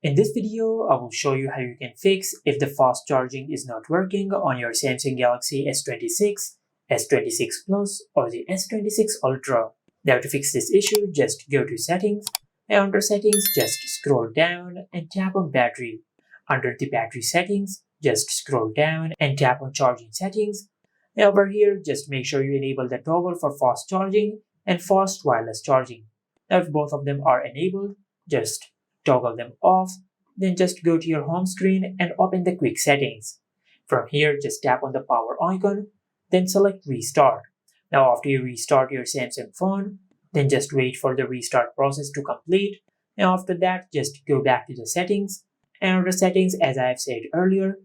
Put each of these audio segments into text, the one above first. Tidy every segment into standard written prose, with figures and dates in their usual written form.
In this video, I will show you how you can fix if the fast charging is not working on your Samsung Galaxy S26, S26 Plus or the S26 Ultra. Now to fix this issue, just go to Settings, and under Settings, just scroll down and tap on Battery. Under the Battery Settings, just scroll down and tap on Charging Settings. And over here, just make sure you enable the toggle for fast charging and fast wireless charging. Now if both of them are enabled, just toggle them off, then just go to your home screen and open the quick settings. From here, just tap on the power icon, then select restart. Now after you restart your Samsung phone, then just wait for the restart process to complete. And after that, just go back to the settings. And under settings, as I have said earlier,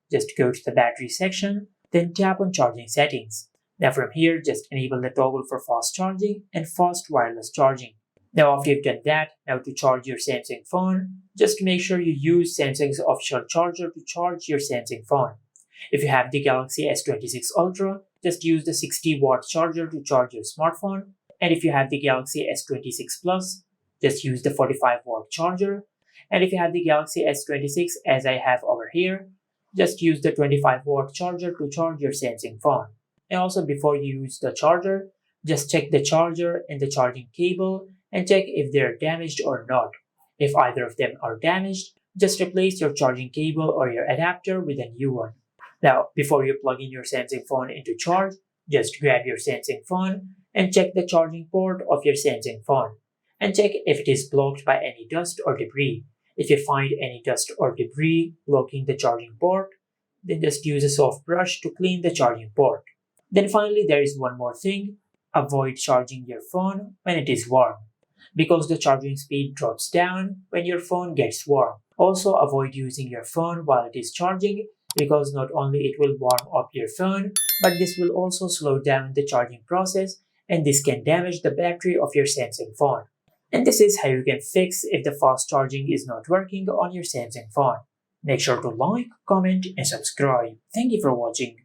just go to the battery section, then tap on charging settings. Now from here, just enable the toggle for fast charging and fast wireless charging. Now after you've done that, now to charge your Samsung phone, just make sure you use Samsung's official charger to charge your Samsung phone. If you have the Galaxy S26 Ultra, just use the 60-watt charger to charge your smartphone. And if you have the Galaxy S26 Plus, just use the 45-watt charger. And if you have the Galaxy S26 as I have over here, just use the 25-watt charger to charge your Samsung phone. And also before you use the charger, just check the charger and the charging cable and check if they are damaged or not. If either of them are damaged, just replace your charging cable or your adapter with a new one. Now, before you plug in your Samsung phone into charge, just grab your Samsung phone and check the charging port of your Samsung phone and check if it is blocked by any dust or debris. If you find any dust or debris blocking the charging port, then just use a soft brush to clean the charging port. Then finally, there is one more thing. Avoid charging your phone when it is warm, because the charging speed drops down when your phone gets warm. Also, avoid using your phone while it is charging, because not only it will warm up your phone, but this will also slow down the charging process, and this can damage the battery of your Samsung phone. And this is how you can fix if the fast charging is not working on your Samsung phone. Make sure to like, comment, and subscribe. Thank you for watching.